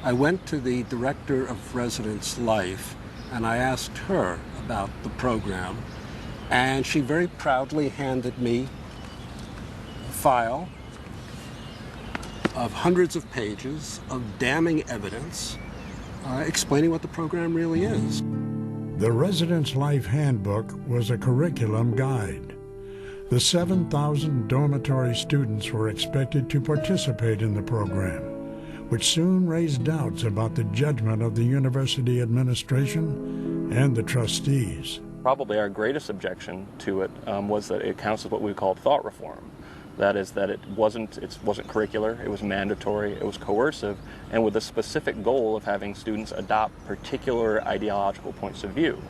I went to the director of residence life and I asked her about the program, and she very proudly handed me a file of hundreds of pages of damning evidence explaining what the program really is. The Residence Life Handbook was a curriculum guide. The 7,000 dormitory students were expected to participate in the program, which soon raised doubts about the judgment of the university administration and the trustees. Probably our greatest objection to it was that it counts as what we called thought reform. That is, that it wasn't curricular, it was mandatory, it was coercive, and with a specific goal of having students adopt particular ideological points of view.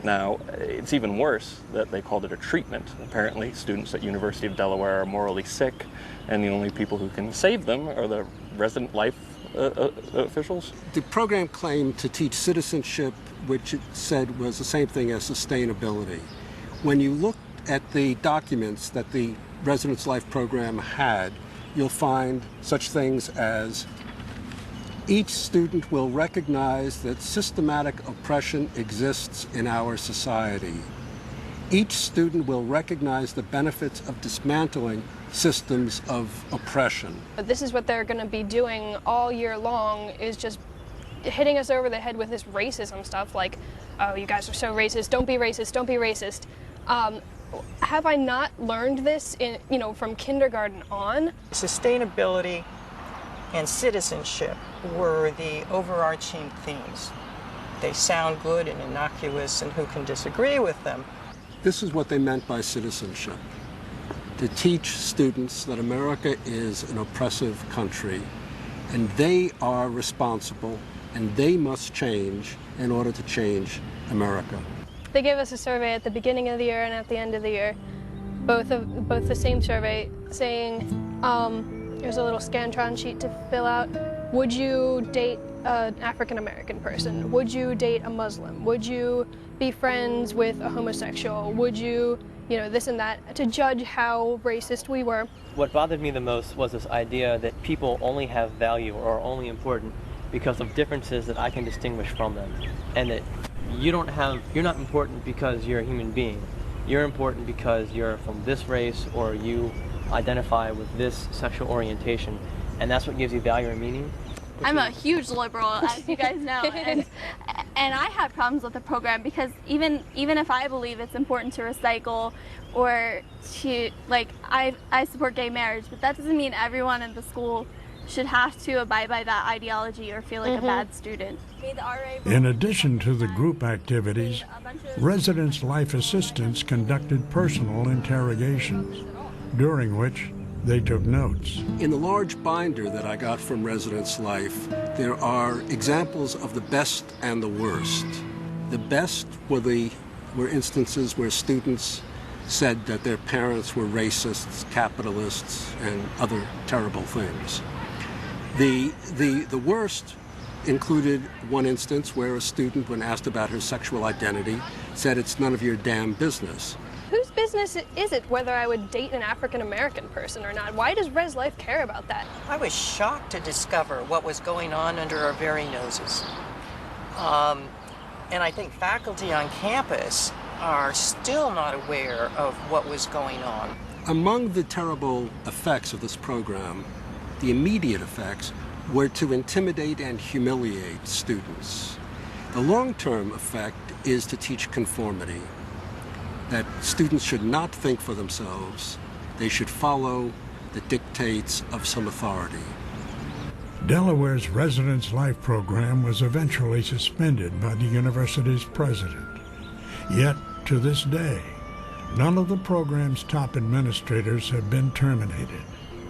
Now, it's even worse that they called it a treatment. Apparently, students at University of Delaware are morally sick, and the only people who can save them are the resident life officials. The program claimed to teach citizenship, which it said was the same thing as sustainability. When you look at the documents that the Residence Life program had, you'll find such things as each student will recognize that systematic oppression exists in our society. Each student will recognize the benefits of dismantling systems of oppression. But this is what they're going to be doing all year long, is just hitting us over the head with this racism stuff, like, oh, you guys are so racist, don't be racist, don't be racist. Have I not learned this from kindergarten on? Sustainability and citizenship were the overarching themes. They sound good and innocuous, and who can disagree with them? This is what they meant by citizenship: to teach students that America is an oppressive country, and they are responsible, and they must change in order to change America. They gave us a survey at the beginning of the year and at the end of the year, both the same survey, saying, here's a little Scantron sheet to fill out. Would you date an African-American person? Would you date a Muslim? Would you be friends with a homosexual? Would you, this and that, to judge how racist we were. What bothered me the most was this idea that people only have value or are only important because of differences that I can distinguish from them, and that you're not important because you're a human being. You're important because you're from this race or you identify with this sexual orientation, and that's what gives you value and meaning. I'm a huge liberal, as you guys know, and I have problems with the program because even if I believe it's important to recycle or to, I support gay marriage, but that doesn't mean everyone in the school should have to abide by that ideology or feel like a bad student. In addition to the group activities, Residence Life assistants conducted personal interrogations, during which they took notes. In the large binder that I got from Residence Life, there are examples of the best and the worst. The best were instances where students said that their parents were racists, capitalists, and other terrible things. The worst included one instance where a student, when asked about her sexual identity, said, "It's none of your damn business." Whose business is it whether I would date an African-American person or not? Why does Res Life care about that? I was shocked to discover what was going on under our very noses. And I think faculty on campus are still not aware of what was going on. Among the terrible effects of this program, the immediate effects were to intimidate and humiliate students. The long-term effect is to teach conformity, that students should not think for themselves. They should follow the dictates of some authority. Delaware's Residence Life program was eventually suspended by the university's president. Yet, to this day, none of the program's top administrators have been terminated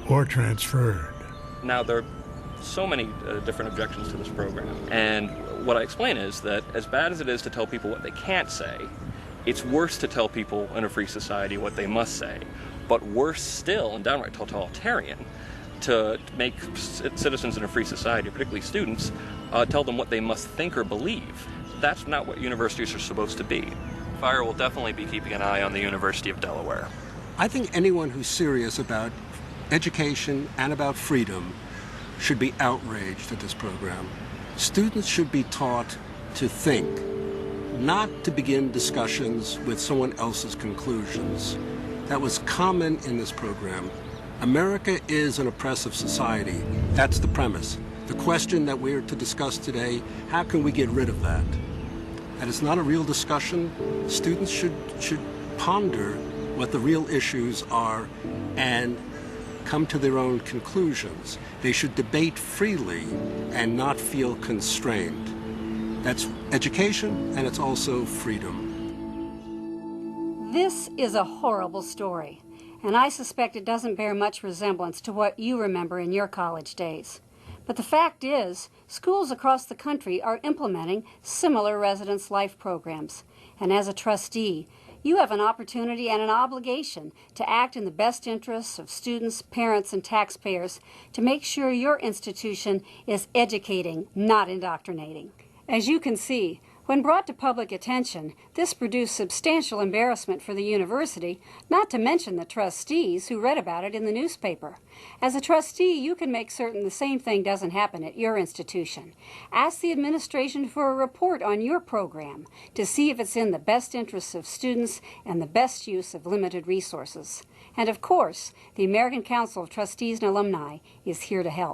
or transferred. Now, there are so many different objections to this program, and what I explain is that as bad as it is to tell people what they can't say, it's worse to tell people in a free society what they must say, but worse still, and downright totalitarian, to make citizens in a free society, particularly students, tell them what they must think or believe. That's not what universities are supposed to be. Fire will definitely be keeping an eye on the University of Delaware. I think anyone who's serious about education and about freedom should be outraged at this program. Students should be taught to think, not to begin discussions with someone else's conclusions. That was common in this program. America is an oppressive society. That's the premise. The question that we're to discuss today, how can we get rid of that? That is not a real discussion. Students should ponder what the real issues are and come to their own conclusions. They should debate freely and not feel constrained. That's education, and it's also freedom. This is a horrible story, and I suspect it doesn't bear much resemblance to what you remember in your college days. But the fact is, schools across the country are implementing similar residence life programs. And as a trustee, you have an opportunity and an obligation to act in the best interests of students, parents, and taxpayers to make sure your institution is educating, not indoctrinating. As you can see, when brought to public attention, this produced substantial embarrassment for the university, not to mention the trustees who read about it in the newspaper. As a trustee, you can make certain the same thing doesn't happen at your institution. Ask the administration for a report on your program to see if it's in the best interests of students and the best use of limited resources. And of course, the American Council of Trustees and Alumni is here to help.